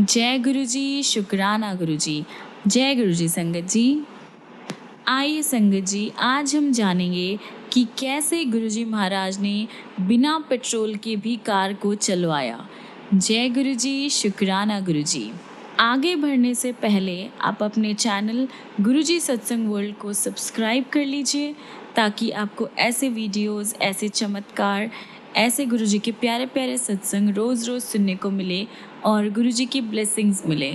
जय गुरु जी, शुक्राना गुरु जी। जय गुरु जी संगत जी। आइए संगत जी, आज हम जानेंगे कि कैसे गुरु जी महाराज ने बिना पेट्रोल के भी कार को चलवाया। जय गुरु जी, शुक्राना गुरु जी। आगे बढ़ने से पहले आप अपने चैनल गुरु जी सत्संग वर्ल्ड को सब्सक्राइब कर लीजिए, ताकि आपको ऐसे वीडियोस, ऐसे चमत्कार, ऐसे गुरु जी के प्यारे प्यारे सत्संग रोज़ रोज़ सुनने को मिले और गुरु जी की ब्लेसिंग्स मिले।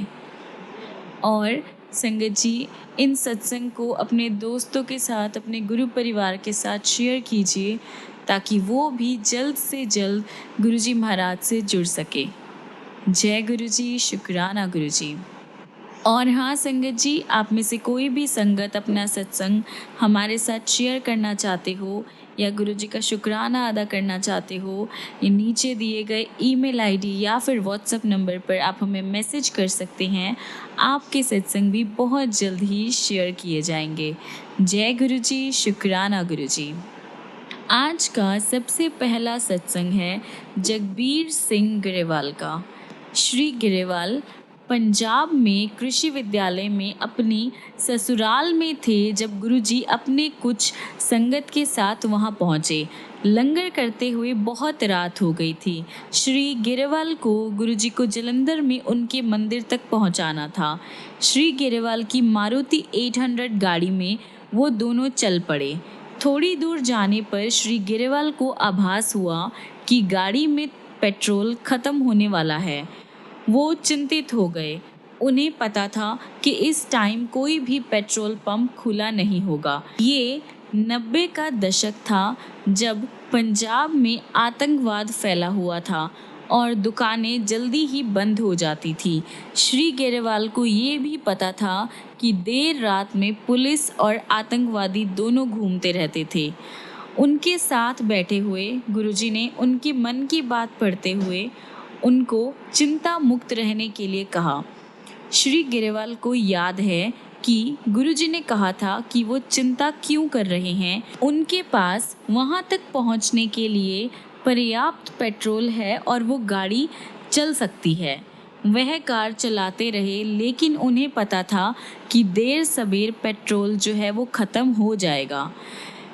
और संगत जी, इन सत्संग को अपने दोस्तों के साथ, अपने गुरु परिवार के साथ शेयर कीजिए, ताकि वो भी जल्द से जल्द गुरु जी महाराज से जुड़ सके। जय गुरु जी, शुक्राना गुरु जी। और हाँ संगत जी, आप में से कोई भी संगत अपना सत्संग हमारे साथ शेयर करना चाहते हो या गुरु जी का शुक्राना अदा करना चाहते हो, ये नीचे दिए गए ईमेल आईडी या फिर व्हाट्सएप नंबर पर आप हमें मैसेज कर सकते हैं। आपके सत्संग भी बहुत जल्द ही शेयर किए जाएंगे। जय गुरु जी, शुक्राना गुरु जी। आज का सबसे पहला सत्संग है जगबीर सिंह ग्रेवाल का। श्री ग्रेवाल पंजाब में कृषि विद्यालय में अपनी ससुराल में थे जब गुरुजी अपने कुछ संगत के साथ वहां पहुंचे। लंगर करते हुए बहुत रात हो गई थी। श्री गिरेवाल को गुरुजी को जलंधर में उनके मंदिर तक पहुंचाना था। श्री गिरेवाल की मारुति 800 गाड़ी में वो दोनों चल पड़े। थोड़ी दूर जाने पर श्री गिरेवाल को आभास हुआ कि गाड़ी में पेट्रोल खत्म होने वाला है। वो चिंतित हो गए। उन्हें पता था कि इस टाइम कोई भी पेट्रोल पंप खुला नहीं होगा। ये 90 का दशक था, जब पंजाब में आतंकवाद फैला हुआ था और दुकानें जल्दी ही बंद हो जाती थी। श्री ग्रेवाल को ये भी पता था कि देर रात में पुलिस और आतंकवादी दोनों घूमते रहते थे। उनके साथ बैठे हुए गुरुजी ने उनके मन की बात पढ़ते हुए उनको चिंता मुक्त रहने के लिए कहा। श्री ग्रेवाल को याद है कि गुरुजी ने कहा था कि वो चिंता क्यों कर रहे हैं। उनके पास वहां तक पहुंचने के लिए पर्याप्त पेट्रोल है और वो गाड़ी चल सकती है। वह कार चलाते रहे, लेकिन उन्हें पता था कि देर सबेर पेट्रोल जो है वो ख़त्म हो जाएगा।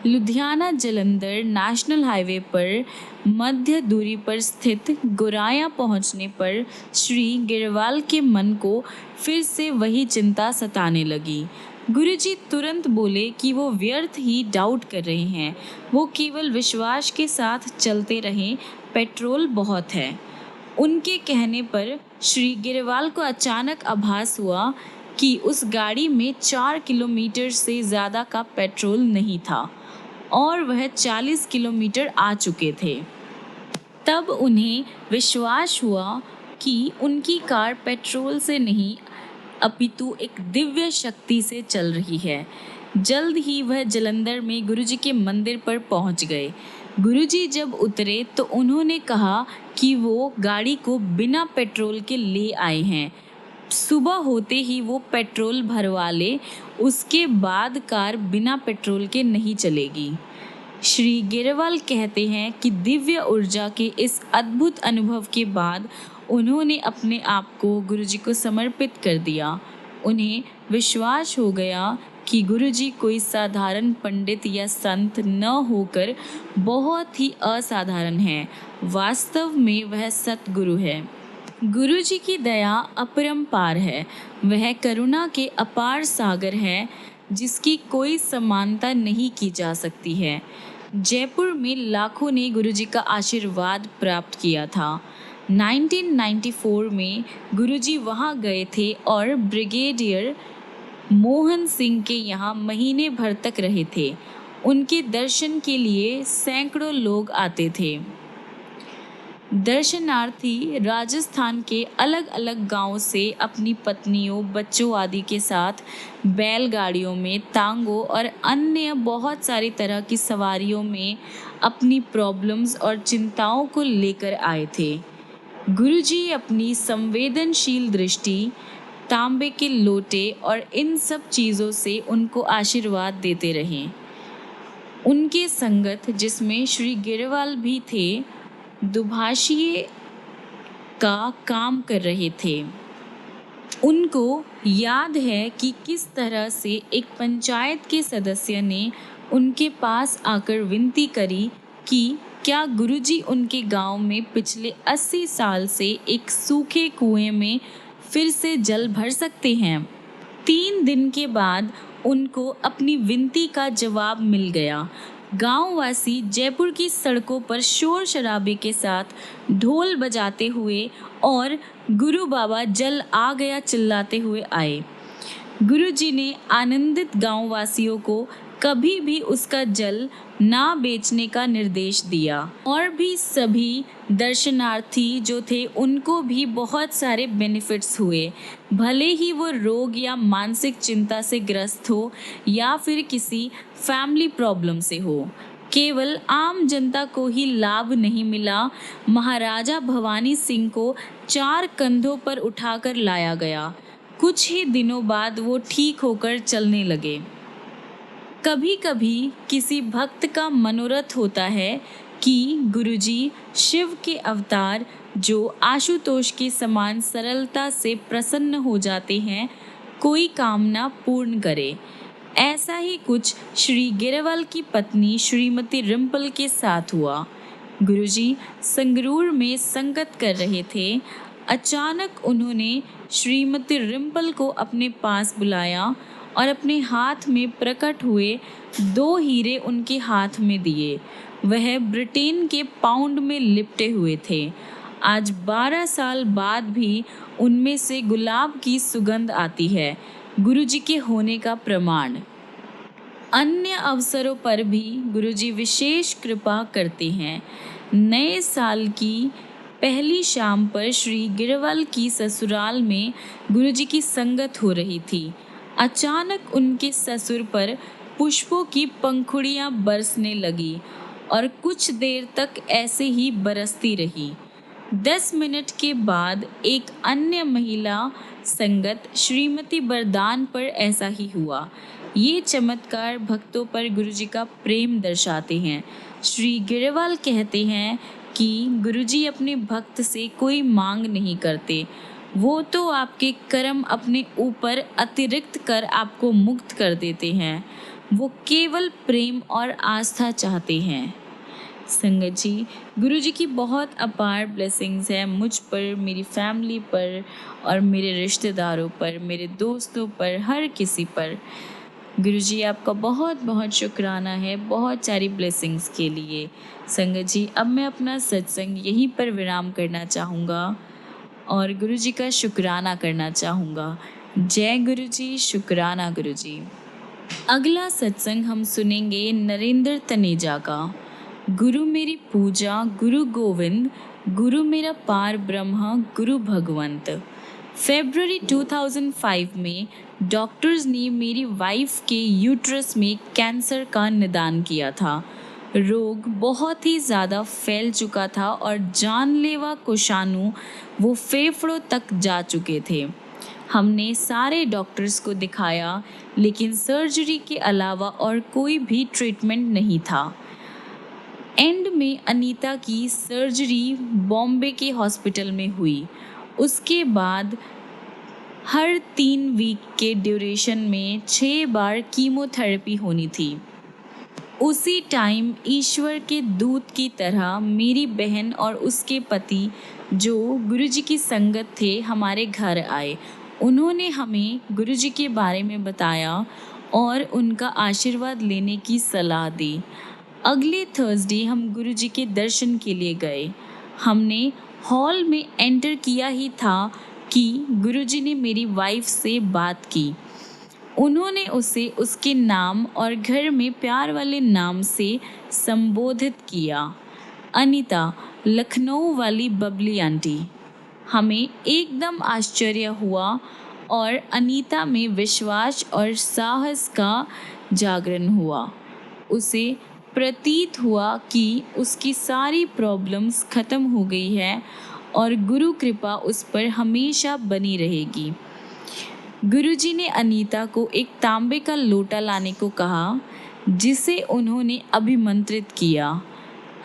लुधियाना जलंधर नेशनल हाईवे पर मध्य दूरी पर स्थित गुराया पहुंचने पर श्री गिरवाल के मन को फिर से वही चिंता सताने लगी। गुरुजी तुरंत बोले कि वो व्यर्थ ही डाउट कर रहे हैं, वो केवल विश्वास के साथ चलते रहें, पेट्रोल बहुत है। उनके कहने पर श्री गिरवाल को अचानक आभास हुआ कि उस गाड़ी में 4 किलोमीटर से ज़्यादा का पेट्रोल नहीं था और वह 40 किलोमीटर आ चुके थे। तब उन्हें विश्वास हुआ कि उनकी कार पेट्रोल से नहीं अपितु एक दिव्य शक्ति से चल रही है। जल्द ही वह जलंधर में गुरुजी के मंदिर पर पहुंच गए। गुरुजी जब उतरे तो उन्होंने कहा कि वो गाड़ी को बिना पेट्रोल के ले आए हैं। सुबह होते ही वो पेट्रोल भरवा ले, उसके बाद कार बिना पेट्रोल के नहीं चलेगी। श्री गिरवाल कहते हैं कि दिव्य ऊर्जा के इस अद्भुत अनुभव के बाद उन्होंने अपने आप को गुरुजी को समर्पित कर दिया। उन्हें विश्वास हो गया कि गुरुजी कोई साधारण पंडित या संत न होकर बहुत ही असाधारण है। वास्तव में वह सतगुरु है। गुरुजी की दया अपरंपार है। वह करुणा के अपार सागर है, जिसकी कोई समानता नहीं की जा सकती है। जयपुर में लाखों ने गुरुजी का आशीर्वाद प्राप्त किया था। 1994 में गुरुजी वहां गए थे और ब्रिगेडियर मोहन सिंह के यहाँ महीने भर तक रहे थे। उनके दर्शन के लिए सैकड़ों लोग आते थे। दर्शनार्थी राजस्थान के अलग अलग गांवों से अपनी पत्नियों, बच्चों आदि के साथ बैलगाड़ियों में, तांगों और अन्य बहुत सारी तरह की सवारियों में अपनी प्रॉब्लम्स और चिंताओं को लेकर आए थे। गुरुजी अपनी संवेदनशील दृष्टि, तांबे के लोटे और इन सब चीज़ों से उनको आशीर्वाद देते रहे। उनके संगत, जिसमें श्री गिरवाल भी थे, दुभाषिए का काम कर रहे थे। उनको याद है कि किस तरह से एक पंचायत के सदस्य ने उनके पास आकर विनती करी कि क्या गुरुजी उनके गांव में पिछले 80 साल से एक सूखे कुएं में फिर से जल भर सकते हैं। 3 दिन के बाद उनको अपनी विनती का जवाब मिल गया। गांववासी जयपुर की सड़कों पर शोर शराबे के साथ ढोल बजाते हुए और गुरु बाबा जल आ गया चिल्लाते हुए आए। गुरुजी ने आनंदित गांववासियों को कभी भी उसका जल ना बेचने का निर्देश दिया और भी सभी दर्शनार्थी जो थे उनको भी बहुत सारे बेनिफिट्स हुए, भले ही वो रोग या मानसिक चिंता से ग्रस्त हो या फिर किसी फैमिली प्रॉब्लम से हो। केवल आम जनता को ही लाभ नहीं मिला, महाराजा भवानी सिंह को 4 कंधों पर उठाकर लाया गया। कुछ ही दिनों बाद वो ठीक होकर चलने लगे। कभी कभी किसी भक्त का मनोरथ होता है कि गुरुजी शिव के अवतार जो आशुतोष के समान सरलता से प्रसन्न हो जाते हैं, कोई कामना पूर्ण करे। ऐसा ही कुछ श्री गिरवाल की पत्नी श्रीमती रिम्पल के साथ हुआ। गुरुजी संगरूर में संगत कर रहे थे। अचानक उन्होंने श्रीमती रिम्पल को अपने पास बुलाया और अपने हाथ में प्रकट हुए 2 हीरे उनके हाथ में दिए। वह ब्रिटेन के पाउंड में लिपटे हुए थे। आज 12 साल बाद भी उनमें से गुलाब की सुगंध आती है, गुरुजी के होने का प्रमाण। अन्य अवसरों पर भी गुरुजी विशेष कृपा करते हैं। नए साल की पहली शाम पर श्री गिरवाल की ससुराल में गुरुजी की संगत हो रही थी। अचानक उनके ससुर पर पुष्पों की पंखुड़ियां बरसने लगी और कुछ देर तक ऐसे ही बरसती रही। 10 मिनट के बाद एक अन्य महिला संगत श्रीमती बरदान पर ऐसा ही हुआ। ये चमत्कार भक्तों पर गुरुजी का प्रेम दर्शाते हैं। श्री गिरवाल कहते हैं कि गुरुजी अपने भक्त से कोई मांग नहीं करते, वो तो आपके कर्म अपने ऊपर अतिरिक्त कर आपको मुक्त कर देते हैं। वो केवल प्रेम और आस्था चाहते हैं। संगत जी, गुरुजी की बहुत अपार ब्लेसिंग्स हैं मुझ पर, मेरी फैमिली पर और मेरे रिश्तेदारों पर, मेरे दोस्तों पर, हर किसी पर। गुरुजी आपका बहुत बहुत शुक्राना है बहुत सारी ब्लेसिंग्स के लिए। संगत जी, अब मैं अपना सत्संग यहीं पर विराम करना चाहूँगा और गुरुजी का शुक्राना करना चाहूँगा। जय गुरुजी, शुक्राना गुरुजी। अगला सत्संग हम सुनेंगे नरेंद्र तनेजा का। गुरु मेरी पूजा, गुरु गोविंद, गुरु मेरा पार ब्रह्म, गुरु भगवंत। फरवरी 2005 में डॉक्टर्स ने मेरी वाइफ के यूट्रस में कैंसर का निदान किया था। रोग बहुत ही ज़्यादा फैल चुका था और जानलेवा कोषाणु वो फेफड़ों तक जा चुके थे। हमने सारे डॉक्टर्स को दिखाया, लेकिन सर्जरी के अलावा और कोई भी ट्रीटमेंट नहीं था। एंड में अनीता की सर्जरी बॉम्बे के हॉस्पिटल में हुई। उसके बाद हर 3 वीक के ड्यूरेशन में 6 बार कीमोथेरेपी होनी थी। उसी टाइम ईश्वर के दूत की तरह मेरी बहन और उसके पति जो गुरुजी की संगत थे हमारे घर आए। उन्होंने हमें गुरुजी के बारे में बताया और उनका आशीर्वाद लेने की सलाह दी। अगले थर्सडे हम गुरुजी के दर्शन के लिए गए। हमने हॉल में एंटर किया ही था कि गुरुजी ने मेरी वाइफ से बात की। उन्होंने उसे उसके नाम और घर में प्यार वाले नाम से संबोधित किया, अनीता, लखनऊ वाली बबली आंटी। हमें एकदम आश्चर्य हुआ और अनीता में विश्वास और साहस का जागरण हुआ। उसे प्रतीत हुआ कि उसकी सारी प्रॉब्लम्स खत्म हो गई है और गुरु कृपा उस पर हमेशा बनी रहेगी। गुरुजी ने अनीता को एक तांबे का लोटा लाने को कहा, जिसे उन्होंने अभिमंत्रित किया।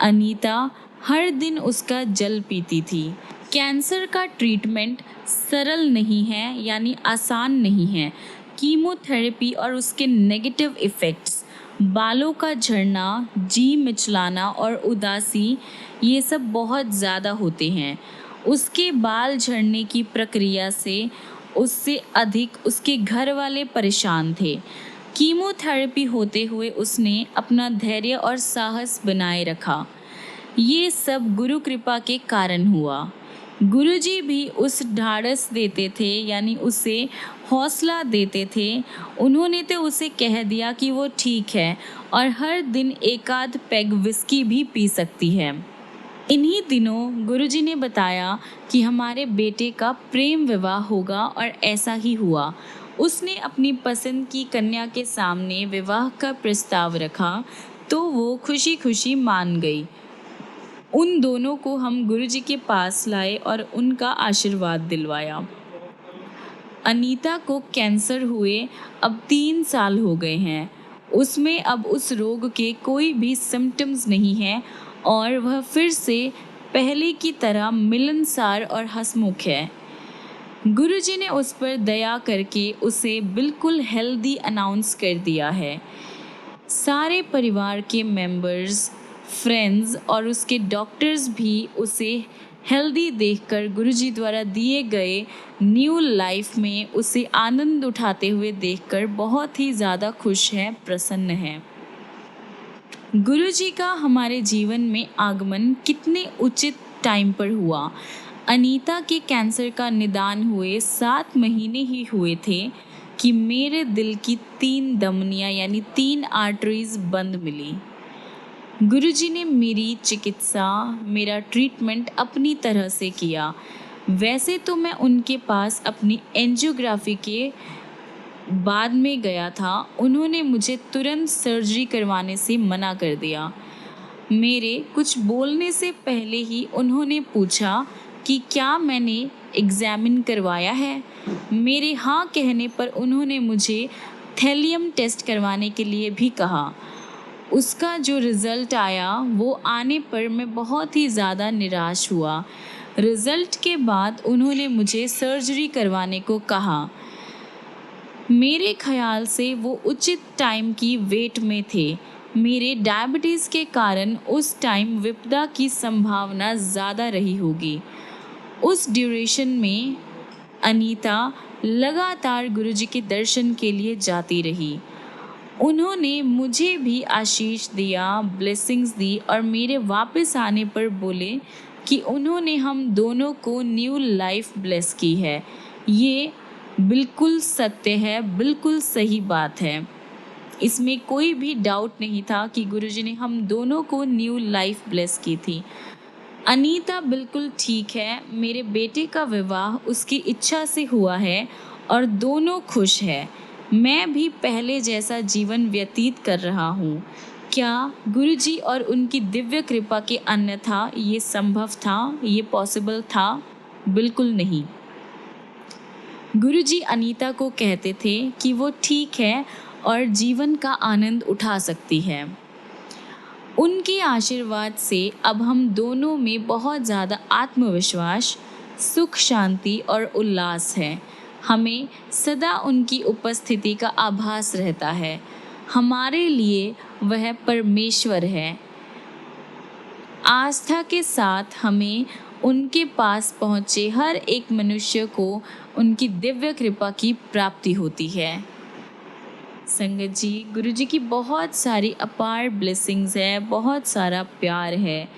अनीता हर दिन उसका जल पीती थी, कैंसर का ट्रीटमेंट सरल नहीं है, यानी आसान नहीं है। कीमोथेरेपी और उसके नेगेटिव इफ़ेक्ट्स, बालों का झड़ना, जी मिचलाना और उदासी, ये सब बहुत ज़्यादा होते हैं। उसके बाल झड़ने की प्रक्रिया से उससे अधिक उसके घर वाले परेशान थे। कीमोथेरेपी होते हुए उसने अपना धैर्य और साहस बनाए रखा। ये सब गुरु कृपा के कारण हुआ। गुरुजी भी उस ढाढ़स देते थे, यानी उसे हौसला देते थे। उन्होंने तो उसे कह दिया कि वो ठीक है और हर दिन एक आध पैग विस्की भी पी सकती है। इन्हीं दिनों गुरुजी ने बताया कि हमारे बेटे का प्रेम विवाह होगा और ऐसा ही हुआ। उसने अपनी पसंद की कन्या के सामने विवाह का प्रस्ताव रखा तो वो खुशी खुशी मान गई। उन दोनों को हम गुरुजी के पास लाए और उनका आशीर्वाद दिलवाया। अनीता को कैंसर हुए अब 3 साल हो गए हैं। उसमें अब उस रोग के कोई भी सिम्टम्स नहीं हैं और वह फिर से पहले की तरह मिलनसार और हंसमुख है। गुरुजी ने उस पर दया करके उसे बिल्कुल हेल्दी अनाउंस कर दिया है। सारे परिवार के मेंबर्स, फ्रेंड्स और उसके डॉक्टर्स भी उसे हेल्दी देखकर गुरुजी द्वारा दिए गए न्यू लाइफ में उसे आनंद उठाते हुए देखकर बहुत ही ज़्यादा खुश हैं, प्रसन्न हैं। गुरुजी का हमारे जीवन में आगमन कितने उचित टाइम पर हुआ। अनीता के कैंसर का निदान हुए 7 महीने ही हुए थे कि मेरे दिल की 3 धमनियाँ यानी 3 आर्टरीज बंद मिली। गुरुजी ने मेरी चिकित्सा, मेरा ट्रीटमेंट अपनी तरह से किया। वैसे तो मैं उनके पास अपनी एंजियोग्राफी के बाद में गया था। उन्होंने मुझे तुरंत सर्जरी करवाने से मना कर दिया। मेरे कुछ बोलने से पहले ही उन्होंने पूछा कि क्या मैंने एग्ज़ामिन करवाया है। मेरे हाँ कहने पर उन्होंने मुझे थैलियम टेस्ट करवाने के लिए भी कहा। उसका जो रिज़ल्ट आया वो आने पर मैं बहुत ही ज़्यादा निराश हुआ। रिज़ल्ट के बाद उन्होंने मुझे सर्जरी करवाने को कहा। मेरे ख़याल से वो उचित टाइम की वेट में थे। मेरे डायबिटीज़ के कारण उस टाइम विपदा की संभावना ज़्यादा रही होगी। उस ड्यूरेशन में अनीता लगातार गुरुजी के दर्शन के लिए जाती रही। उन्होंने मुझे भी आशीष दिया, ब्लेसिंग्स दी और मेरे वापस आने पर बोले कि उन्होंने हम दोनों को न्यू लाइफ ब्लेस की है। ये बिल्कुल सत्य है, बिल्कुल सही बात है। इसमें कोई भी डाउट नहीं था कि गुरुजी ने हम दोनों को न्यू लाइफ ब्लेस की थी। अनीता बिल्कुल ठीक है। मेरे बेटे का विवाह उसकी इच्छा से हुआ है और दोनों खुश हैं। मैं भी पहले जैसा जीवन व्यतीत कर रहा हूँ। क्या गुरुजी और उनकी दिव्य कृपा के अन्यथा ये संभव था, ये पॉसिबल था? बिल्कुल नहीं। गुरुजी अनीता को कहते थे कि वो ठीक है और जीवन का आनंद उठा सकती है। उनके आशीर्वाद से अब हम दोनों में बहुत ज़्यादा आत्मविश्वास, सुख, शांति और उल्लास है। हमें सदा उनकी उपस्थिति का आभास रहता है। हमारे लिए वह परमेश्वर है। आस्था के साथ हमें उनके पास पहुँचे हर एक मनुष्य को उनकी दिव्य कृपा की प्राप्ति होती है। संगत जी, गुरुजी की बहुत सारी अपार ब्लेसिंग्स है, बहुत सारा प्यार है।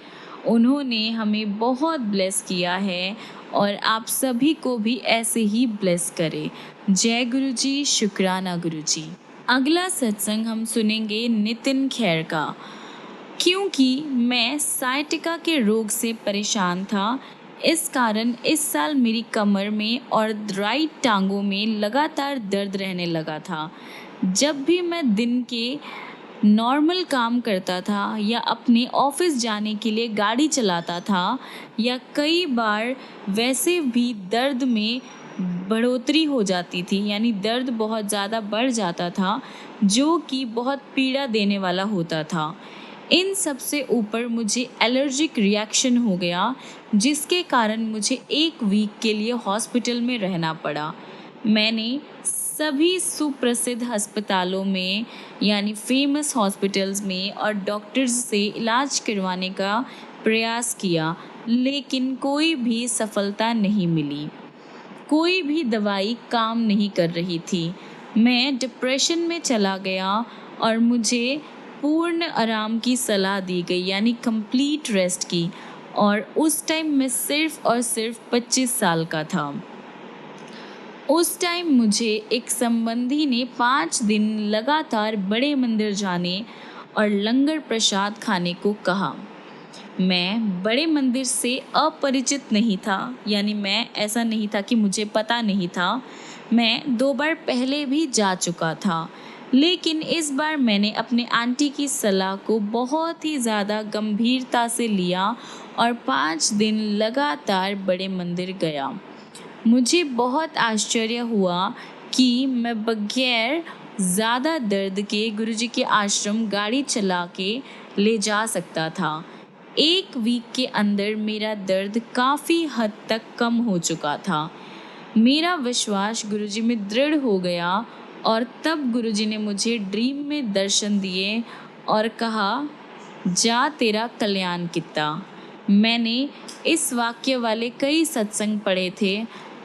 उन्होंने हमें बहुत ब्लेस किया है और आप सभी को भी ऐसे ही ब्लेस करे। जय गुरुजी, शुक्राना गुरुजी। अगला सत्संग हम सुनेंगे नितिन खैर का। क्योंकि मैं साइटिका के रोग से परेशान था, इस कारण इस साल मेरी कमर में और राइट टांगों में लगातार दर्द रहने लगा था। जब भी मैं दिन के नॉर्मल काम करता था या अपने ऑफिस जाने के लिए गाड़ी चलाता था या कई बार वैसे भी दर्द में बढ़ोतरी हो जाती थी, यानी दर्द बहुत ज़्यादा बढ़ जाता था जो कि बहुत पीड़ा देने वाला होता था। इन सब से ऊपर मुझे एलर्जिक रिएक्शन हो गया, जिसके कारण मुझे 1 वीक के लिए हॉस्पिटल में रहना पड़ा। मैंने सभी सुप्रसिद्ध अस्पतालों में यानी फेमस हॉस्पिटल्स में और डॉक्टर्स से इलाज करवाने का प्रयास किया, लेकिन कोई भी सफलता नहीं मिली। कोई भी दवाई काम नहीं कर रही थी। मैं डिप्रेशन में चला गया और मुझे पूर्ण आराम की सलाह दी गई यानी कंप्लीट रेस्ट की, और उस टाइम मैं सिर्फ़ और सिर्फ 25 साल का था। उस टाइम मुझे एक संबंधी ने 5 दिन लगातार बड़े मंदिर जाने और लंगर प्रसाद खाने को कहा। मैं बड़े मंदिर से अपरिचित नहीं था, यानी मैं ऐसा नहीं था कि मुझे पता नहीं था। मैं 2 बार पहले भी जा चुका था, लेकिन इस बार मैंने अपने आंटी की सलाह को बहुत ही ज़्यादा गंभीरता से लिया और 5 दिन लगातार बड़े मंदिर गया। मुझे बहुत आश्चर्य हुआ कि मैं बगैर ज़्यादा दर्द के गुरुजी के आश्रम गाड़ी चला के ले जा सकता था। 1 वीक के अंदर मेरा दर्द काफ़ी हद तक कम हो चुका था। मेरा विश्वास गुरुजी में दृढ़ हो गया और तब गुरुजी ने मुझे ड्रीम में दर्शन दिए और कहा, जा तेरा कल्याण कित्ता। मैंने इस वाक्य वाले कई सत्संग पढ़े थे,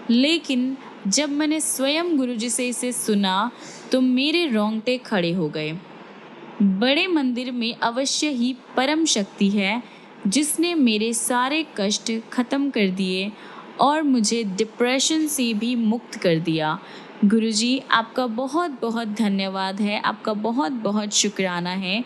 लेकिन जब मैंने स्वयं गुरुजी से इसे सुना तो मेरे रोंगटे खड़े हो गए। बड़े मंदिर में अवश्य ही परम शक्ति है, जिसने मेरे सारे कष्ट खत्म कर दिए और मुझे डिप्रेशन से भी मुक्त कर दिया। गुरुजी, आपका बहुत बहुत धन्यवाद है, आपका बहुत बहुत शुक्राना है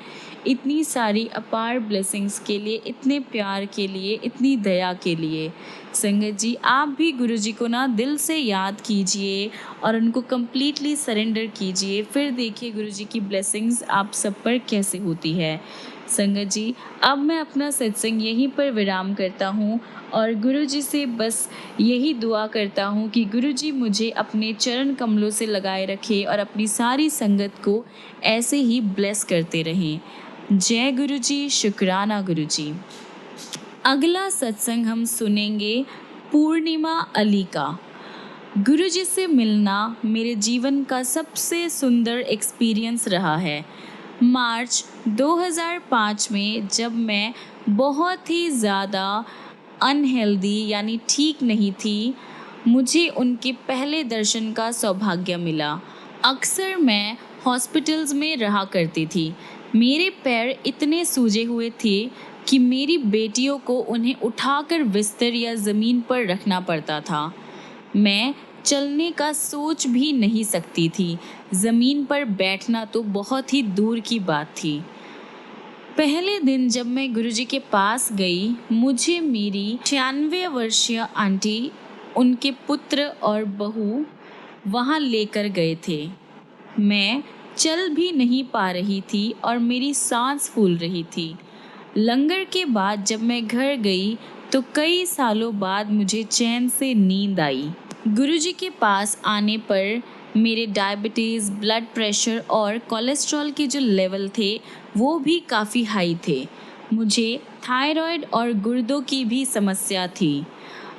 इतनी सारी अपार ब्लेसिंग्स के लिए, इतने प्यार के लिए, इतनी दया के लिए। संगत जी, आप भी गुरुजी को ना दिल से याद कीजिए और उनको कम्प्लीटली सरेंडर कीजिए, फिर देखिए गुरुजी की ब्लेसिंग्स आप सब पर कैसे होती है। संगत जी, अब मैं अपना सत्संग यहीं पर विराम करता हूँ और गुरुजी से बस यही दुआ करता हूँ कि गुरुजी मुझे अपने चरण कमलों से लगाए रखें और अपनी सारी संगत को ऐसे ही ब्लेस करते रहें। जय गुरुजी, शुक्राना गुरुजी। अगला सत्संग हम सुनेंगे पूर्णिमा अली का। गुरुजी से मिलना मेरे जीवन का सबसे सुंदर एक्सपीरियंस रहा है। मार्च 2005 में जब मैं बहुत ही ज़्यादा अनहेल्दी यानी ठीक नहीं थी, मुझे उनके पहले दर्शन का सौभाग्य मिला। अक्सर मैं हॉस्पिटल्स में रहा करती थी। मेरे पैर इतने सूजे हुए थे कि मेरी बेटियों को उन्हें उठाकर बिस्तर या ज़मीन पर रखना पड़ता था। मैं चलने का सोच भी नहीं सकती थी, ज़मीन पर बैठना तो बहुत ही दूर की बात थी। पहले दिन जब मैं गुरुजी के पास गई, मुझे मेरी 96 वर्षीय आंटी, उनके पुत्र और बहू वहाँ लेकर गए थे। मैं चल भी नहीं पा रही थी और मेरी सांस फूल रही थी। लंगर के बाद जब मैं घर गई तो कई सालों बाद मुझे चैन से नींद आई। गुरुजी के पास आने पर मेरे डायबिटीज़, ब्लड प्रेशर और कोलेस्ट्रॉल के जो लेवल थे वो भी काफ़ी हाई थे। मुझे थायराइड और गुर्दों की भी समस्या थी।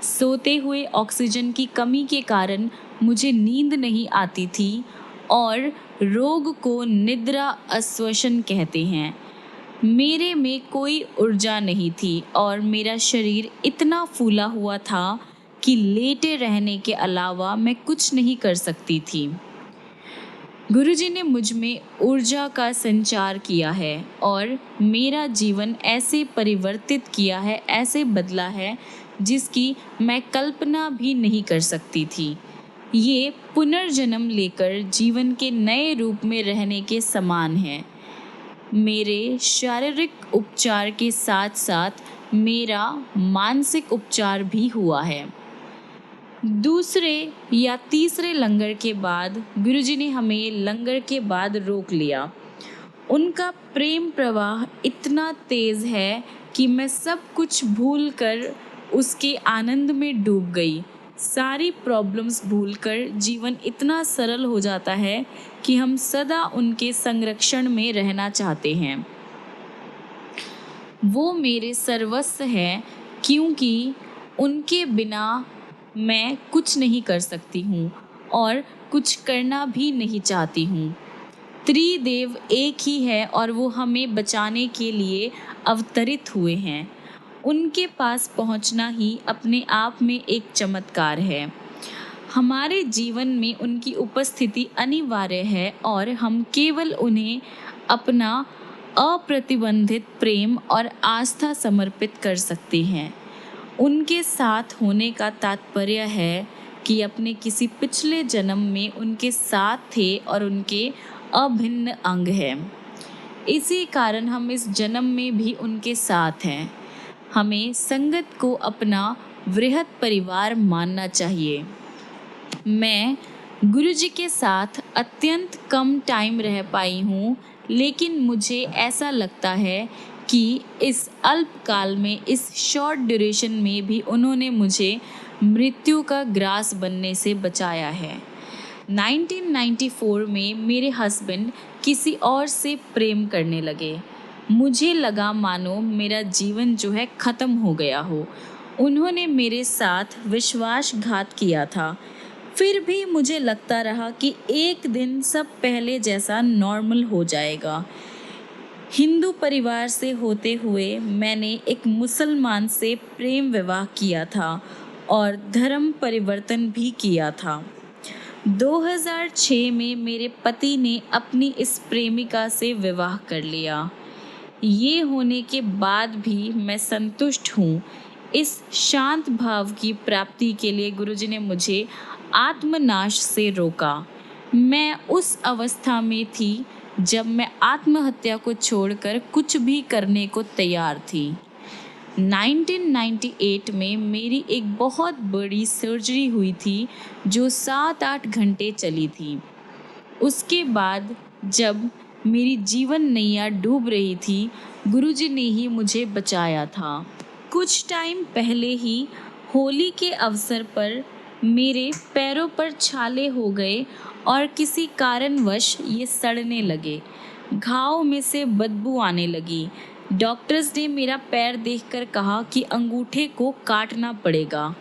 सोते हुए ऑक्सीजन की कमी के कारण मुझे नींद नहीं आती थी और रोग को निद्रा अश्वसन कहते हैं। मेरे में कोई ऊर्जा नहीं थी और मेरा शरीर इतना फूला हुआ था कि लेटे रहने के अलावा मैं कुछ नहीं कर सकती थी। गुरुजी ने मुझ में ऊर्जा का संचार किया है और मेरा जीवन ऐसे परिवर्तित किया है, ऐसे बदला है जिसकी मैं कल्पना भी नहीं कर सकती थी। ये पुनर्जन्म लेकर जीवन के नए रूप में रहने के समान है। मेरे शारीरिक उपचार के साथ साथ मेरा मानसिक उपचार भी हुआ है। दूसरे या तीसरे लंगर के बाद गुरुजी ने हमें लंगर के बाद रोक लिया। उनका प्रेम प्रवाह इतना तेज़ है कि मैं सब कुछ भूलकर उसके आनंद में डूब गई। सारी प्रॉब्लम्स भूलकर जीवन इतना सरल हो जाता है कि हम सदा उनके संरक्षण में रहना चाहते हैं। वो मेरे सर्वस्व है, क्योंकि उनके बिना मैं कुछ नहीं कर सकती हूँ और कुछ करना भी नहीं चाहती हूँ। त्रिदेव एक ही है और वो हमें बचाने के लिए अवतरित हुए हैं। उनके पास पहुँचना ही अपने आप में एक चमत्कार है। हमारे जीवन में उनकी उपस्थिति अनिवार्य है और हम केवल उन्हें अपना अप्रतिबंधित प्रेम और आस्था समर्पित कर सकते हैं। उनके साथ होने का तात्पर्य है कि अपने किसी पिछले जन्म में उनके साथ थे और उनके अभिन्न अंग हैं। इसी कारण हम इस जन्म में भी उनके साथ हैं। हमें संगत को अपना वृहद परिवार मानना चाहिए। मैं गुरुजी के साथ अत्यंत कम टाइम रह पाई हूँ, लेकिन मुझे ऐसा लगता है कि इस अल्पकाल में, इस शॉर्ट ड्यूरेशन में भी उन्होंने मुझे मृत्यु का ग्रास बनने से बचाया है। 1994 में मेरे हस्बैंड किसी और से प्रेम करने लगे। मुझे लगा मानो मेरा जीवन जो है ख़त्म हो गया हो। उन्होंने मेरे साथ विश्वासघात किया था। फिर भी मुझे लगता रहा कि एक दिन सब पहले जैसा नॉर्मल हो जाएगा। हिंदू परिवार से होते हुए मैंने एक मुसलमान से प्रेम विवाह किया था और धर्म परिवर्तन भी किया था। 2006 में मेरे पति ने अपनी इस प्रेमिका से विवाह कर लिया। ये होने के बाद भी मैं संतुष्ट हूँ। इस शांत भाव की प्राप्ति के लिए गुरुजी ने मुझे आत्मनाश से रोका। मैं उस अवस्था में थी जब मैं आत्महत्या को छोड़कर कुछ भी करने को तैयार थी। 1998 में मेरी एक बहुत बड़ी सर्जरी हुई थी जो 7-8 घंटे चली थी। उसके बाद जब मेरी जीवन नैया डूब रही थी, गुरुजी ने ही मुझे बचाया था। कुछ टाइम पहले ही होली के अवसर पर मेरे पैरों पर छाले हो गए और किसी कारणवश ये सड़ने लगे। घाव में से बदबू आने लगी। डॉक्टर्स ने मेरा पैर देखकर कहा कि अंगूठे को काटना पड़ेगा।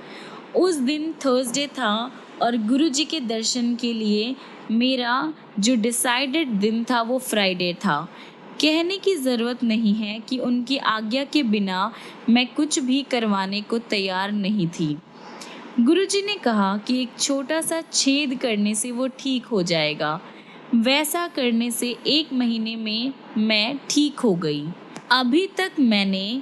उस दिन थर्सडे था और गुरुजी के दर्शन के लिए मेरा जो डिसाइडेड दिन था वो फ्राइडे था। कहने की ज़रूरत नहीं है कि उनकी आज्ञा के बिना मैं कुछ भी करवाने को तैयार नहीं थी। गुरुजी ने कहा कि एक छोटा सा छेद करने से वो ठीक हो जाएगा। वैसा करने से 1 महीने में मैं ठीक हो गई। अभी तक मैंने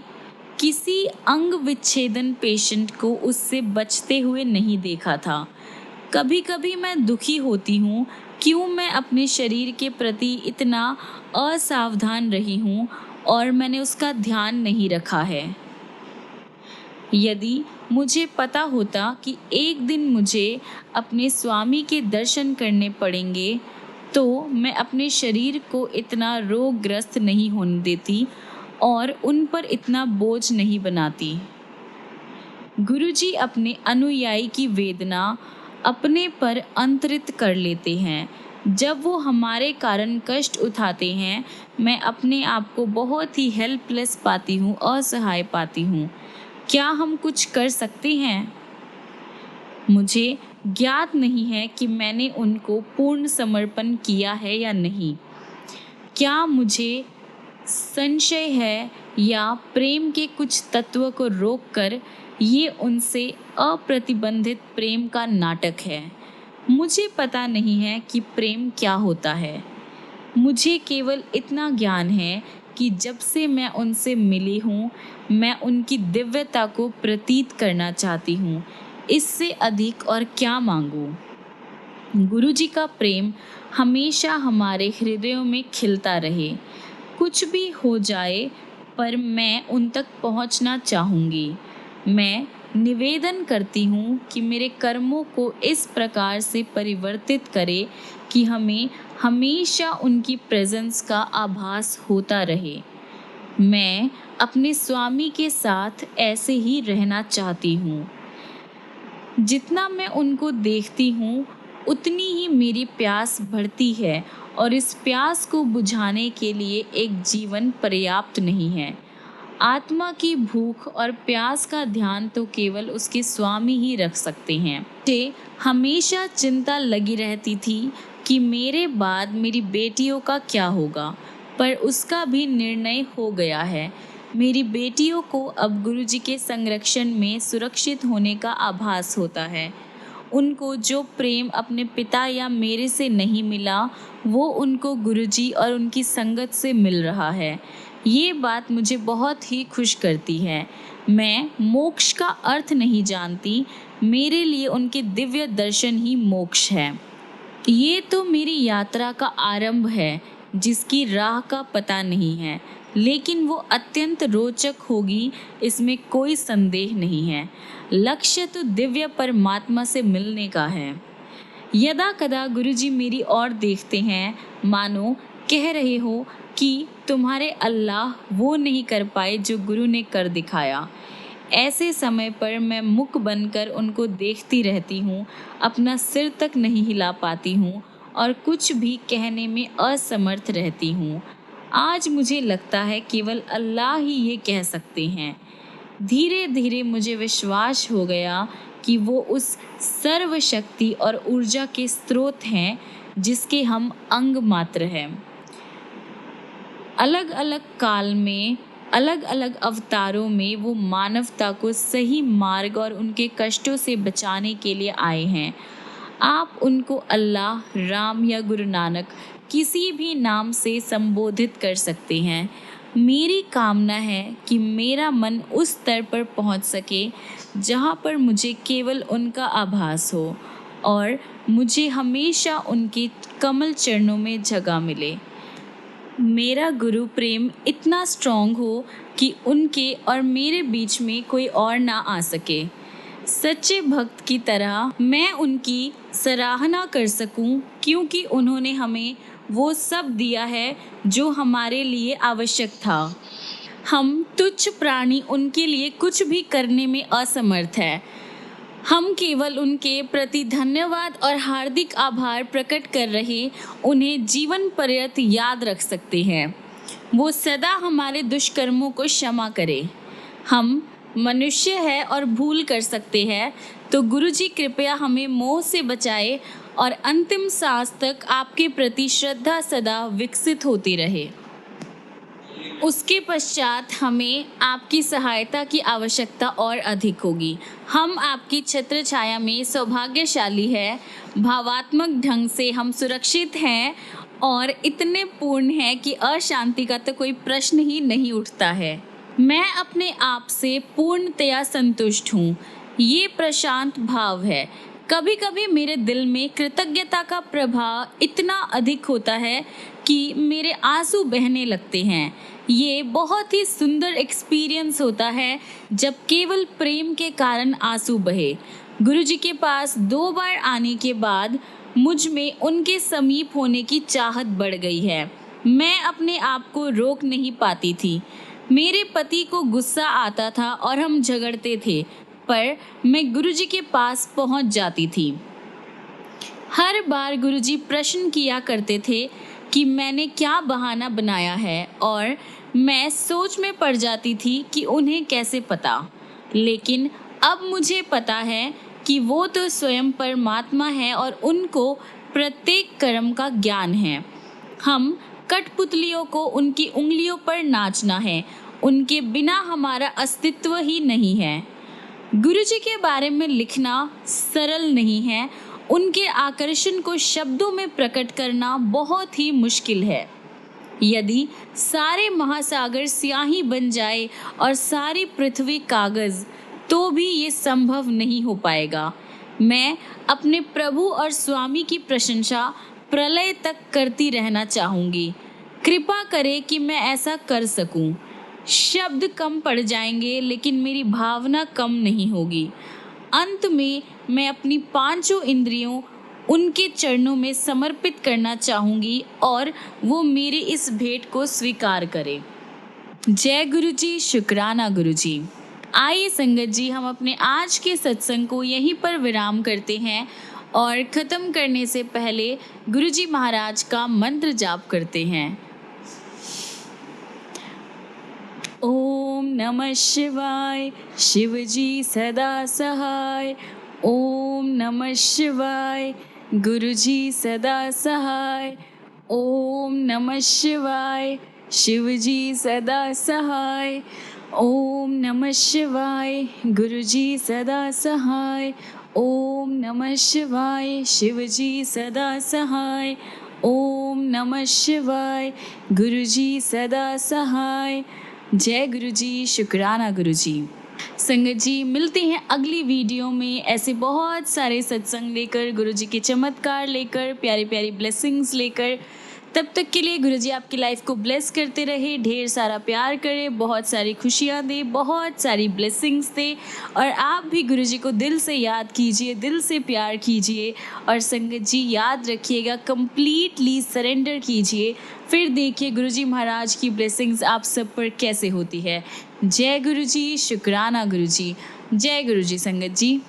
किसी अंग विच्छेदन पेशेंट को उससे बचते हुए नहीं देखा था। कभी कभी मैं दुखी होती हूँ क्यों मैं अपने शरीर के प्रति इतना असावधान रही हूँ और मैंने उसका ध्यान नहीं रखा है। यदि मुझे पता होता कि एक दिन मुझे अपने स्वामी के दर्शन करने पड़ेंगे तो मैं अपने शरीर को इतना रोगग्रस्त नहीं होने देती और उन पर इतना बोझ नहीं बनाती। गुरुजी अपने अनुयायी की वेदना अपने पर अंतरित कर लेते हैं। जब वो हमारे कारण कष्ट उठाते हैं, मैं अपने आप को बहुत ही हेल्पलेस पाती हूँ, असहाय पाती हूँ। क्या हम कुछ कर सकते हैं? मुझे ज्ञात नहीं है कि मैंने उनको पूर्ण समर्पण किया है या नहीं। क्या मुझे संशय है या प्रेम के कुछ तत्व को रोककर ये उनसे अप्रतिबंधित प्रेम का नाटक है? मुझे पता नहीं है कि प्रेम क्या होता है। मुझे केवल इतना ज्ञान है कि जब से मैं उनसे मिली हूँ, मैं उनकी दिव्यता को प्रतीत करना चाहती हूँ। इससे अधिक और क्या मांगूँ? गुरुजी का प्रेम हमेशा हमारे हृदयों में खिलता रहे। कुछ भी हो जाए पर मैं उन तक पहुँचना चाहूँगी। मैं निवेदन करती हूँ कि मेरे कर्मों को इस प्रकार से परिवर्तित करे कि हमें हमेशा उनकी प्रेजेंस का आभास होता रहे। मैं अपने स्वामी के साथ ऐसे ही रहना चाहती हूँ। जितना मैं उनको देखती हूँ उतनी ही मेरी प्यास बढ़ती है और इस प्यास को बुझाने के लिए एक जीवन पर्याप्त नहीं है। आत्मा की भूख और प्यास का ध्यान तो केवल उसके स्वामी ही रख सकते हैं। मुझे हमेशा चिंता लगी रहती थी कि मेरे बाद मेरी बेटियों का क्या होगा, पर उसका भी निर्णय हो गया है। मेरी बेटियों को अब गुरुजी के संरक्षण में सुरक्षित होने का आभास होता है। उनको जो प्रेम अपने पिता या मेरे से नहीं मिला, वो उनको गुरुजी और उनकी संगत से मिल रहा है। ये बात मुझे बहुत ही खुश करती है। मैं मोक्ष का अर्थ नहीं जानती, मेरे लिए उनके दिव्य दर्शन ही मोक्ष है। ये तो मेरी यात्रा का आरंभ है, जिसकी राह का पता नहीं है, लेकिन वो अत्यंत रोचक होगी, इसमें कोई संदेह नहीं है। लक्ष्य तो दिव्य परमात्मा से मिलने का है। यदा कदा गुरुजी मेरी ओर देखते हैं, मानो कह रहे हो कि तुम्हारे अल्लाह वो नहीं कर पाए जो गुरु ने कर दिखाया। ऐसे समय पर मैं मुक बनकर उनको देखती रहती हूँ, अपना सिर तक नहीं हिला पाती हूँ और कुछ भी कहने में असमर्थ रहती हूँ। आज मुझे लगता है केवल अल्लाह ही ये कह सकते हैं। धीरे धीरे मुझे विश्वास हो गया कि वो उस सर्वशक्ति और ऊर्जा के स्रोत हैं जिसके हम अंग मात्र हैं। अलग अलग काल में, अलग अलग अवतारों में वो मानवता को सही मार्ग और उनके कष्टों से बचाने के लिए आए हैं। आप उनको अल्लाह, राम या गुरु नानक किसी भी नाम से संबोधित कर सकते हैं। मेरी कामना है कि मेरा मन उस स्तर पर पहुंच सके जहां पर मुझे केवल उनका आभास हो और मुझे हमेशा उनके कमल चरणों में जगह मिले। मेरा गुरु प्रेम इतना स्ट्रॉन्ग हो कि उनके और मेरे बीच में कोई और ना आ सके। सच्चे भक्त की तरह मैं उनकी सराहना कर सकूं, क्योंकि उन्होंने हमें वो सब दिया है जो हमारे लिए आवश्यक था। हम तुच्छ प्राणी उनके लिए कुछ भी करने में असमर्थ हैं। हम केवल उनके प्रति धन्यवाद और हार्दिक आभार प्रकट कर रहे उन्हें जीवन पर्यंत याद रख सकते हैं। वो सदा हमारे दुष्कर्मों को क्षमा करे। हम मनुष्य है और भूल कर सकते हैं, तो गुरुजी कृपया हमें मोह से बचाए और अंतिम सांस तक आपके प्रति श्रद्धा सदा विकसित होती रहे। उसके पश्चात हमें आपकी सहायता की आवश्यकता और अधिक होगी। हम आपकी छत्र छाया में सौभाग्यशाली है। भावात्मक ढंग से हम सुरक्षित हैं और इतने पूर्ण हैं कि अशांति का तो कोई प्रश्न ही नहीं उठता है। मैं अपने आप से पूर्णतया संतुष्ट हूँ। ये प्रशांत भाव है। कभी कभी मेरे दिल में कृतज्ञता का प्रभाव इतना अधिक होता है कि मेरे आंसू बहने लगते हैं। ये बहुत ही सुंदर एक्सपीरियंस होता है जब केवल प्रेम के कारण आंसू बहे। गुरुजी के पास 2 बार आने के बाद मुझ में उनके समीप होने की चाहत बढ़ गई है। मैं अपने आप को रोक नहीं पाती थी। मेरे पति को गुस्सा आता था और हम झगड़ते थे, पर मैं गुरुजी के पास पहुंच जाती थी। हर बार गुरुजी प्रश्न किया करते थे कि मैंने क्या बहाना बनाया है और मैं सोच में पड़ जाती थी कि उन्हें कैसे पता। लेकिन अब मुझे पता है कि वो तो स्वयं परमात्मा है और उनको प्रत्येक कर्म का ज्ञान है। हम कठपुतलियों को उनकी उंगलियों पर नाचना है, उनके बिना हमारा अस्तित्व ही नहीं है। गुरुजी के बारे में लिखना सरल नहीं है, उनके आकर्षण को शब्दों में प्रकट करना बहुत ही मुश्किल है। यदि सारे महासागर स्याही बन जाए और सारी पृथ्वी कागज, तो भी ये संभव नहीं हो पाएगा। मैं अपने प्रभु और स्वामी की प्रशंसा प्रलय तक करती रहना चाहूँगी। कृपा करें कि मैं ऐसा कर सकूं। शब्द कम पड़ जाएंगे, लेकिन मेरी भावना कम नहीं होगी। अंत में मैं अपनी 5 इंद्रियों उनके चरणों में समर्पित करना चाहूँगी और वो मेरी इस भेंट को स्वीकार करें। जय गुरु जी, शुक्राना गुरु जी। आइए संगत जी, हम अपने आज के सत्संग को यहीं पर विराम करते हैं और ख़त्म करने से पहले गुरु जी महाराज का मंत्र जाप करते हैं। ओम ओम नमः शिवाय। शिव जी सदा सहाय। ओम नमः शिवाय। गुरु जी सदा सहाय। ओम नमः शिवाय। शिव जी सदा सहाय। ओम नमः शिवाय। गुरु जी सदा सहाय। ओम नमः शिवाय। शिव जी सदा सहाय। ओम नमः शिवाय। गुरु जी सदा सहाय। जय गुरु जी, शुक्राना गुरु जी। संगत जी, मिलते हैं अगली वीडियो में ऐसे बहुत सारे सत्संग लेकर, गुरु जी के चमत्कार लेकर, प्यारी प्यारी ब्लेसिंग्स लेकर। तब तक के लिए गुरु जी आपकी लाइफ को ब्लेस करते रहे, ढेर सारा प्यार करे, बहुत सारी खुशियाँ दे, बहुत सारी ब्लेसिंग्स दे। और आप भी गुरु जी को दिल से याद कीजिए, दिल से प्यार कीजिए। और संगत जी याद रखिएगा, कंप्लीटली सरेंडर कीजिए, फिर देखिए गुरु जी महाराज की ब्लेसिंग्स आप सब पर कैसे होती है। जय गुरु जी, शुक्राना गुरु जी। जय गुरु जी संगत जी।